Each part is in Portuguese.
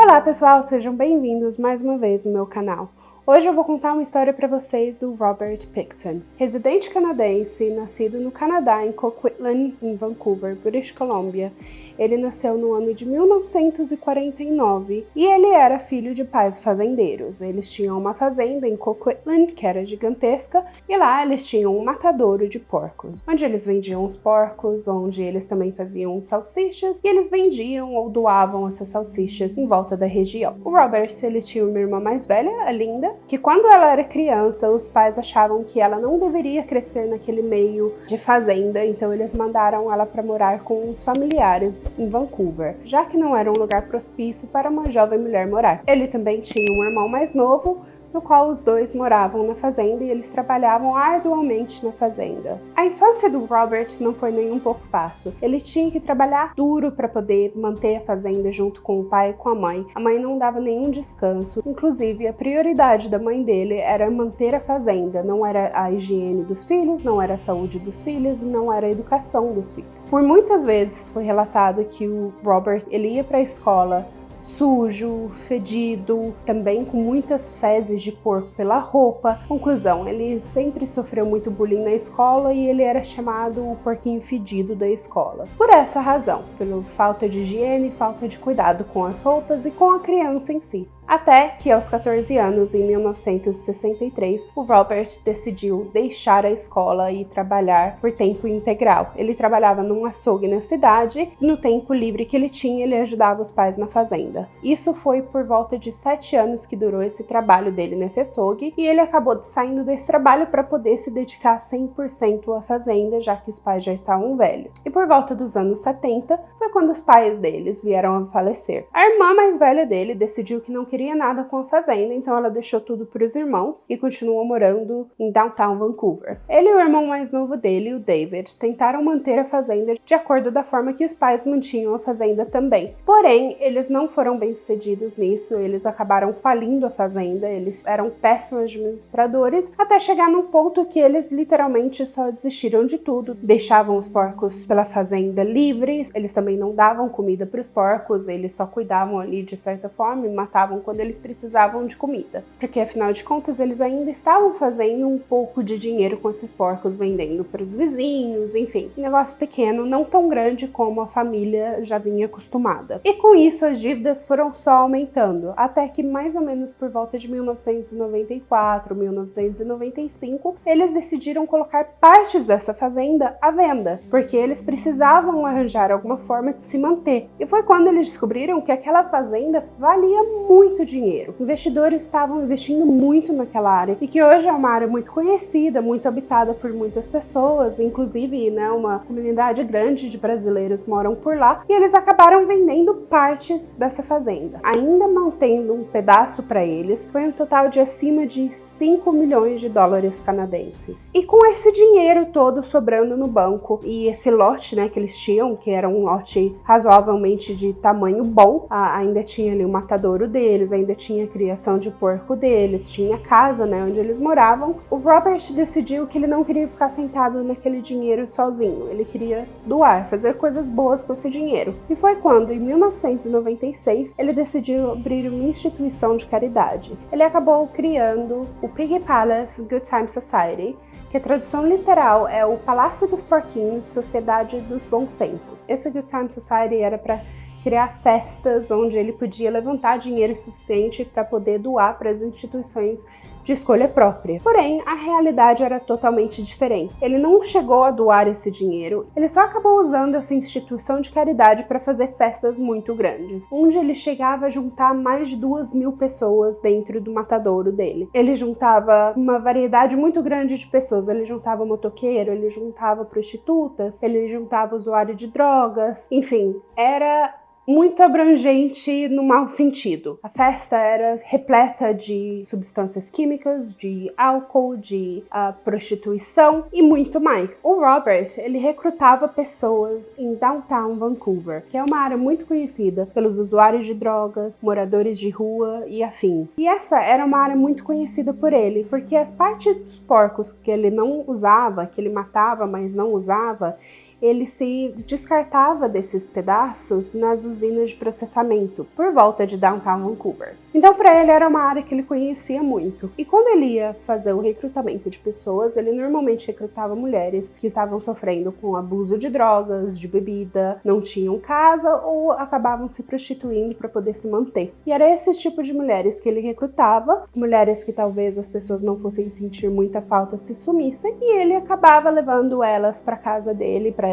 Olá pessoal, sejam bem-vindos mais uma vez no meu canal. Hoje eu vou contar uma história para vocês do Robert Pickton, residente canadense, nascido no Canadá, em Coquitlam, em Vancouver, British Columbia. Ele nasceu no ano de 1949 e ele era filho de pais fazendeiros. Eles tinham uma fazenda em Coquitlam, que era gigantesca, e lá eles tinham um matadouro de porcos, onde eles vendiam os porcos, onde eles também faziam salsichas, e eles vendiam ou doavam essas salsichas em volta da região. O Robert, ele tinha uma irmã mais velha, a Linda, que quando ela era criança, os pais achavam que ela não deveria crescer naquele meio de fazenda, então eles mandaram ela para morar com os familiares em Vancouver, já que não era um lugar propício para uma jovem mulher morar. Ele também tinha um irmão mais novo, no qual os dois moravam na fazenda e eles trabalhavam arduamente na fazenda. A infância do Robert não foi nem um pouco fácil. Ele tinha que trabalhar duro para poder manter a fazenda junto com o pai e com a mãe. A mãe não dava nenhum descanso. Inclusive, a prioridade da mãe dele era manter a fazenda. Não era a higiene dos filhos, não era a saúde dos filhos, não era a educação dos filhos. Por muitas vezes foi relatado que o Robert, ele ia para a escola sujo, fedido, também com muitas fezes de porco pela roupa. Conclusão, ele sempre sofreu muito bullying na escola e ele era chamado o porquinho fedido da escola. Por essa razão, pela falta de higiene, falta de cuidado com as roupas e com a criança em si. Até que aos 14 anos, em 1963, o Robert decidiu deixar a escola e trabalhar por tempo integral. Ele trabalhava num açougue na cidade e no tempo livre que ele tinha, ele ajudava os pais na fazenda. Isso foi por volta de 7 anos que durou esse trabalho dele nesse açougue e ele acabou saindo desse trabalho para poder se dedicar 100% à fazenda, já que os pais já estavam velhos. E por volta dos anos 70 foi quando os pais deles vieram a falecer. A irmã mais velha dele decidiu que não queria nada com a fazenda, então ela deixou tudo para os irmãos e continuou morando em downtown Vancouver. Ele e o irmão mais novo dele, o David, tentaram manter a fazenda de acordo da forma que os pais mantinham a fazenda também. Porém, eles não foram bem-sucedidos nisso, eles acabaram falindo a fazenda, eles eram péssimos administradores, até chegar num ponto que eles literalmente só desistiram de tudo, deixavam os porcos pela fazenda livres, eles também não davam comida para os porcos, eles só cuidavam ali de certa forma e matavam quando eles precisavam de comida, porque afinal de contas eles ainda estavam fazendo um pouco de dinheiro com esses porcos, vendendo para os vizinhos, enfim, um negócio pequeno, não tão grande como a família já vinha acostumada. E com isso as dívidas foram só aumentando, até que mais ou menos por volta de 1994, 1995, eles decidiram colocar partes dessa fazenda à venda, porque eles precisavam arranjar alguma forma de se manter. E foi quando eles descobriram que aquela fazenda valia muito dinheiro. Investidores estavam investindo muito naquela área e que hoje é uma área muito conhecida, muito habitada por muitas pessoas, inclusive, né, uma comunidade grande de brasileiros moram por lá, e eles acabaram vendendo partes dessa fazenda, ainda mantendo um pedaço para eles. Foi um total de acima de 5 milhões de dólares canadenses. E com esse dinheiro todo sobrando no banco e esse lote, né, que eles tinham, que era um lote razoavelmente de tamanho bom, ainda tinha ali o matadouro deles, ainda tinha a criação de porco deles, tinha a casa, né, onde eles moravam. O Robert decidiu que ele não queria ficar sentado naquele dinheiro sozinho, ele queria doar, fazer coisas boas com esse dinheiro. E foi quando, em 1996, ele decidiu abrir uma instituição de caridade. Ele acabou criando o Piggy Palace Good Time Society, que a tradução literal é o Palácio dos Porquinhos, Sociedade dos Bons Tempos. Esse Good Time Society era para criar festas onde ele podia levantar dinheiro suficiente para poder doar para as instituições de escolha própria. Porém, a realidade era totalmente diferente. Ele não chegou a doar esse dinheiro, ele só acabou usando essa instituição de caridade para fazer festas muito grandes, onde ele chegava a juntar mais de 2.000 pessoas dentro do matadouro dele. Ele juntava uma variedade muito grande de pessoas, ele juntava motoqueiro, ele juntava prostitutas, ele juntava usuário de drogas, enfim, era muito abrangente no mau sentido. A festa era repleta de substâncias químicas, de álcool, de prostituição e muito mais. O Robert, ele recrutava pessoas em downtown Vancouver, que é uma área muito conhecida pelos usuários de drogas, moradores de rua e afins. E essa era uma área muito conhecida por ele, porque as partes dos porcos que ele não usava, que ele matava, mas não usava, ele se descartava desses pedaços nas usinas de processamento, por volta de Downtown Vancouver. Então, para ele, era uma área que ele conhecia muito. E quando ele ia fazer o recrutamento de pessoas, ele normalmente recrutava mulheres que estavam sofrendo com abuso de drogas, de bebida, não tinham casa ou acabavam se prostituindo para poder se manter. E era esse tipo de mulheres que ele recrutava, mulheres que talvez as pessoas não fossem sentir muita falta se sumissem, e ele acabava levando elas para casa dele, para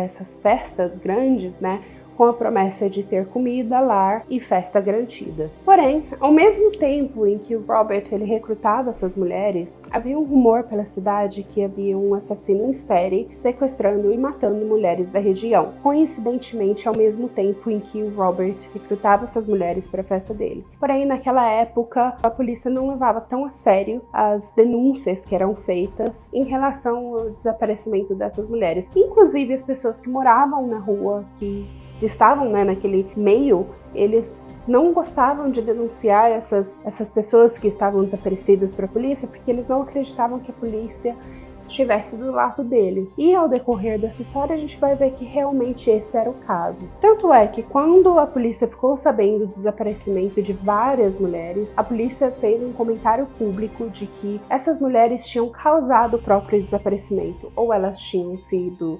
essas festas grandes, né? Com a promessa de ter comida, lar e festa garantida. Porém, ao mesmo tempo em que o Robert ele recrutava essas mulheres, havia um rumor pela cidade que havia um assassino em série sequestrando e matando mulheres da região. Coincidentemente, ao mesmo tempo em que o Robert recrutava essas mulheres para a festa dele. Porém, naquela época, a polícia não levava tão a sério as denúncias que eram feitas em relação ao desaparecimento dessas mulheres. Inclusive, as pessoas que moravam na rua, que estavam, né, naquele meio, eles não gostavam de denunciar essas pessoas que estavam desaparecidas para a polícia, porque eles não acreditavam que a polícia estivesse do lado deles. E ao decorrer dessa história, a gente vai ver que realmente esse era o caso. Tanto é que quando a polícia ficou sabendo do desaparecimento de várias mulheres, a polícia fez um comentário público de que essas mulheres tinham causado o próprio desaparecimento, ou elas tinham sido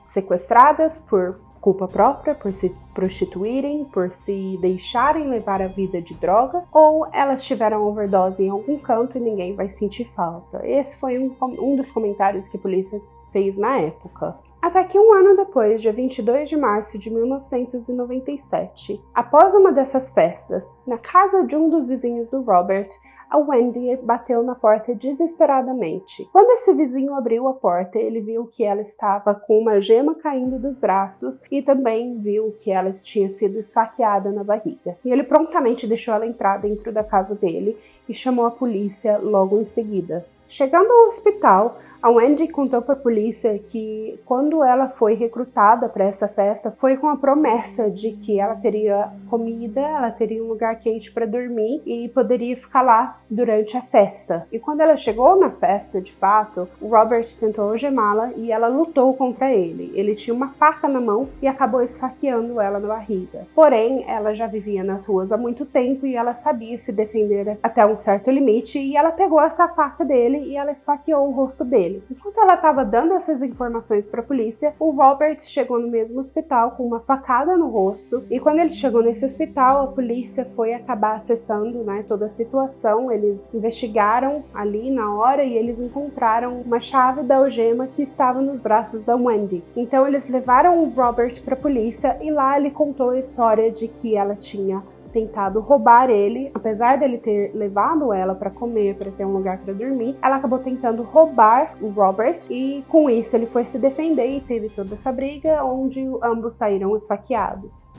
sequestradas por culpa própria, por se prostituírem, por se deixarem levar a vida de droga, ou elas tiveram overdose em algum canto e ninguém vai sentir falta. Esse foi um dos comentários que a polícia fez na época. Até que um ano depois, dia 22 de março de 1997, após uma dessas festas, na casa de um dos vizinhos do Robert, a Wendy bateu na porta desesperadamente. Quando esse vizinho abriu a porta, ele viu que ela estava com uma gema caindo dos braços e também viu que ela tinha sido esfaqueada na barriga. E ele prontamente deixou ela entrar dentro da casa dele e chamou a polícia logo em seguida. Chegando ao hospital, a Wendy contou para a polícia que quando ela foi recrutada para essa festa, foi com a promessa de que ela teria comida, ela teria um lugar quente para dormir e poderia ficar lá durante a festa. E quando ela chegou na festa, de fato, o Robert tentou algemá-la e ela lutou contra ele. Ele tinha uma faca na mão e acabou esfaqueando ela na barriga. Porém, ela já vivia nas ruas há muito tempo e ela sabia se defender até um certo limite, e ela pegou essa faca dele e ela esfaqueou o rosto dele. Enquanto ela estava dando essas informações para a polícia, o Robert chegou no mesmo hospital com uma facada no rosto, e quando ele chegou nesse hospital, a polícia foi acabar acessando, né, toda a situação. Eles investigaram ali na hora e eles encontraram uma chave da algema que estava nos braços da Wendy. Então eles levaram o Robert para a polícia e lá ele contou a história de que ela tinha tentado roubar ele, apesar dele ter levado ela para comer, para ter um lugar para dormir, ela acabou tentando roubar o Robert e com isso ele foi se defender e teve toda essa briga onde ambos saíram esfaqueados.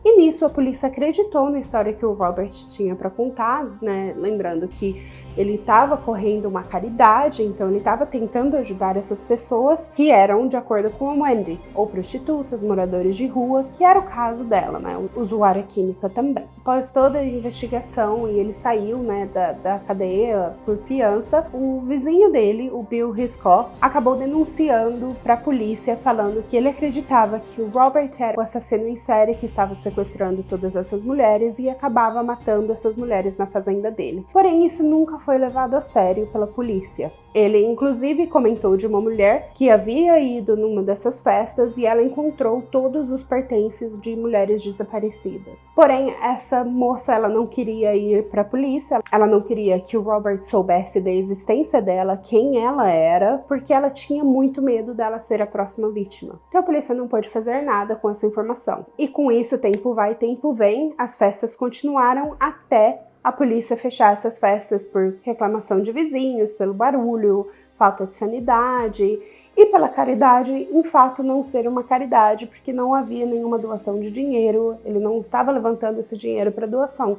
E nisso a polícia acreditou na história que o Robert tinha para contar, né? Lembrando que ele estava correndo uma caridade, então ele estava tentando ajudar essas pessoas que eram, de acordo com a Wendy, ou prostitutas, moradores de rua, que era o caso dela, né? Usuária química também. Após toda a investigação e ele saiu, né, da cadeia por fiança, o vizinho dele, o Bill Hiscock, acabou denunciando para a polícia, falando que ele acreditava que o Robert era o assassino em série que estava sequestrando todas essas mulheres e acabava matando essas mulheres na fazenda dele. Porém, isso nunca foi levado a sério pela polícia. Ele, inclusive, comentou de uma mulher que havia ido numa dessas festas e ela encontrou todos os pertences de mulheres desaparecidas. Porém, essa moça, ela não queria ir para a polícia, ela não queria que o Robert soubesse da existência dela, quem ela era, porque ela tinha muito medo dela ser a próxima vítima. Então a polícia não pôde fazer nada com essa informação. E com isso, tempo vai, tempo vem, as festas continuaram até a polícia fechar essas festas por reclamação de vizinhos, pelo barulho, falta de sanidade e pela caridade, em fato não ser uma caridade, porque não havia nenhuma doação de dinheiro, ele não estava levantando esse dinheiro para doação.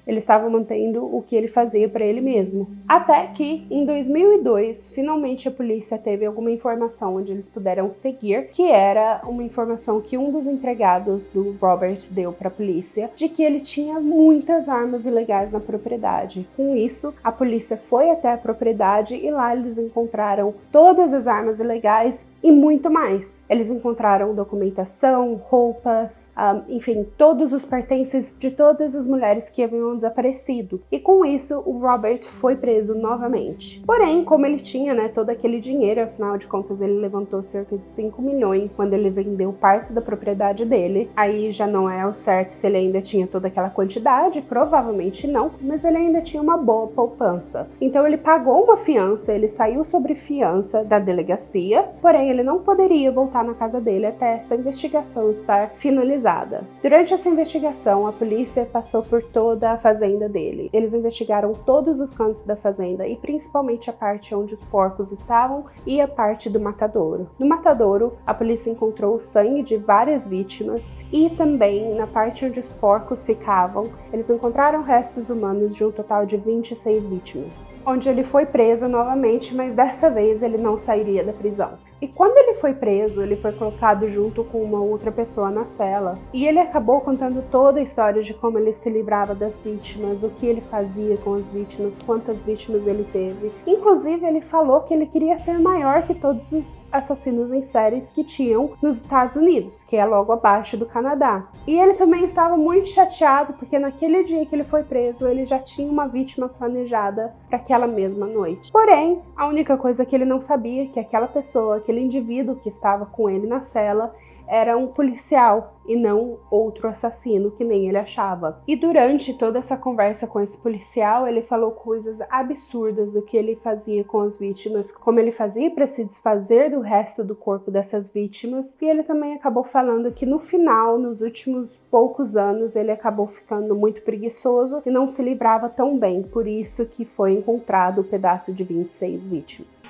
ele estava mantendo o que ele fazia para ele mesmo. Até que, em 2002, finalmente a polícia teve alguma informação onde eles puderam seguir, que era uma informação que um dos empregados do Robert deu para a polícia, de que ele tinha muitas armas ilegais na propriedade. Com isso, a polícia foi até a propriedade e lá eles encontraram todas as armas ilegais e muito mais. Eles encontraram documentação, roupas, enfim, todos os pertences de todas as mulheres que haviam desaparecido. E com isso, o Robert foi preso novamente. Porém, como ele tinha, todo aquele dinheiro, afinal de contas ele levantou cerca de 5 milhões quando ele vendeu partes da propriedade dele. Aí já não é o certo se ele ainda tinha toda aquela quantidade, provavelmente não, mas ele ainda tinha uma boa poupança. Então ele pagou uma fiança, ele saiu sobre fiança da delegacia, porém ele não poderia voltar na casa dele até essa investigação estar finalizada. Durante essa investigação, a polícia passou por toda a fazenda dele. Eles investigaram todos os cantos da fazenda e principalmente a parte onde os porcos estavam e a parte do matadouro. No matadouro, a polícia encontrou o sangue de várias vítimas e também na parte onde os porcos ficavam, eles encontraram restos humanos de um total de 26 vítimas, onde ele foi preso novamente, mas dessa vez ele não sairia da prisão. E quando ele foi preso, ele foi colocado junto com uma outra pessoa na cela. E ele acabou contando toda a história de como ele se livrava das vítimas, o que ele fazia com as vítimas, quantas vítimas ele teve. Inclusive, ele falou que ele queria ser maior que todos os assassinos em séries que tinham nos Estados Unidos, que é logo abaixo do Canadá. E ele também estava muito chateado, porque naquele dia que ele foi preso, ele já tinha uma vítima planejada para aquela mesma noite. Porém, a única coisa que ele não sabia é que aquela pessoa, aquele indivíduo que estava com ele na cela, era um policial e não outro assassino que nem ele achava. E durante toda essa conversa com esse policial, ele falou coisas absurdas do que ele fazia com as vítimas, como ele fazia para se desfazer do resto do corpo dessas vítimas. E ele também acabou falando que no final, nos últimos poucos anos, ele acabou ficando muito preguiçoso e não se livrava tão bem, por isso que foi encontrado o pedaço de 26 vítimas.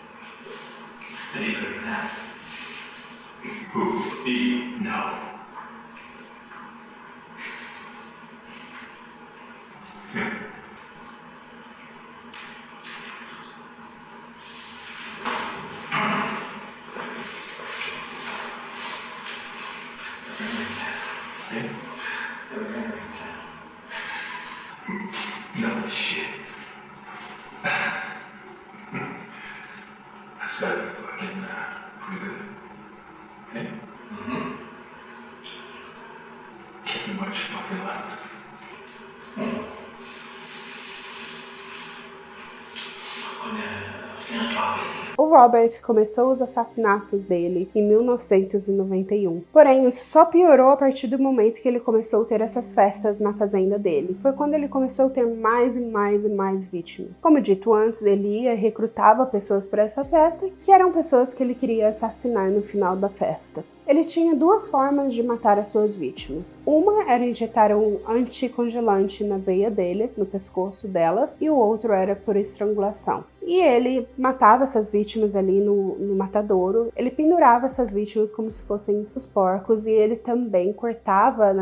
Who do you know? No shit. I started fucking pretty good. Okay? Mm-hmm. Pretty much fucking left. O Robert começou os assassinatos dele em 1991. Porém, isso só piorou a partir do momento que ele começou a ter essas festas na fazenda dele. Foi quando ele começou a ter mais e mais e mais vítimas. Como dito antes, ele ia e recrutava pessoas para essa festa, que eram pessoas que ele queria assassinar no final da festa. Ele tinha duas formas de matar as suas vítimas. Uma era injetar um anticongelante na veia deles, no pescoço delas, e o outro era por estrangulação. E ele matava essas vítimas ali no matadouro, ele pendurava essas vítimas como se fossem os porcos, e ele também cortava,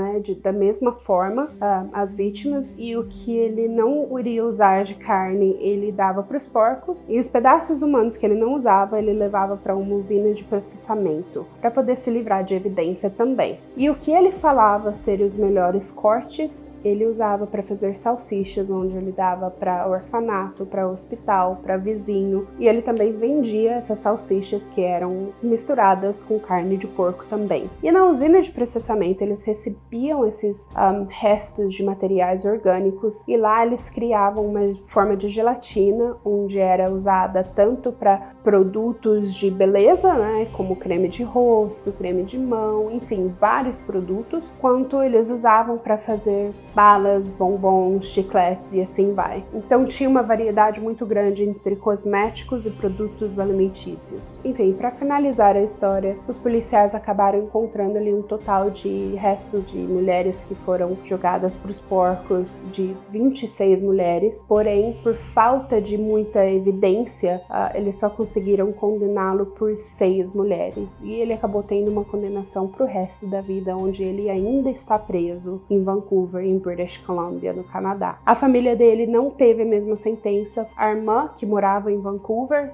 da mesma forma as vítimas, e o que ele não iria usar de carne, ele dava para os porcos, e os pedaços humanos que ele não usava, ele levava para uma usina de processamento, para poder se livrar de evidência também. E o que ele falava ser os melhores cortes, ele usava para fazer salsichas, onde ele dava para orfanato, para hospital, para vizinho, e ele também vendia essas salsichas que eram misturadas com carne de porco também. E na usina de processamento eles recebiam esses restos de materiais orgânicos e lá eles criavam uma forma de gelatina, onde era usada tanto para produtos de beleza, como creme de rosto, creme de mão, enfim, vários produtos, quanto eles usavam para fazer balas, bombons, chicletes e assim vai. Então tinha uma variedade muito grande entre cosméticos e produtos alimentícios. Enfim, para finalizar a história, os policiais acabaram encontrando ali um total de restos de mulheres que foram jogadas para os porcos, de 26 mulheres, porém, por falta de muita evidência, eles só conseguiram condená-lo por 6 mulheres. E ele acabou tendo uma condenação para o resto da vida, onde ele ainda está preso em Vancouver, em British Columbia, no Canadá. A família dele não teve a mesma sentença. A irmã, que morava em Vancouver,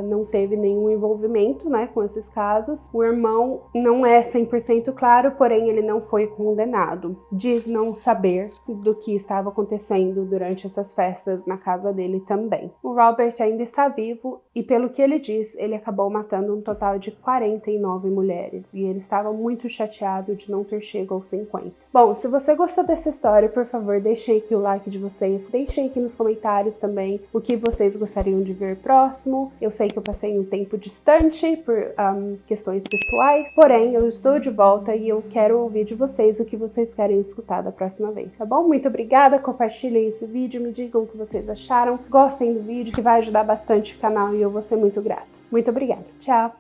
não teve nenhum envolvimento, né, com esses casos. O irmão não é 100% claro, porém ele não foi condenado. Diz não saber do que estava acontecendo durante essas festas na casa dele também. O Robert ainda está vivo e, pelo que ele diz, ele acabou matando um total de 49 mulheres e ele estava muito chateado de não ter chegado aos 50. Bom, se você gostou dessa história, por favor, deixem aqui o like de vocês, deixem aqui nos comentários também o que vocês gostariam de ver próximo. Eu sei que eu passei um tempo distante por questões pessoais, porém eu estou de volta e eu quero ouvir de vocês o que vocês querem escutar da próxima vez, tá bom? Muito obrigada, compartilhem esse vídeo, me digam o que vocês acharam, gostem do vídeo, que vai ajudar bastante o canal e eu vou ser muito grata. Muito obrigada, tchau!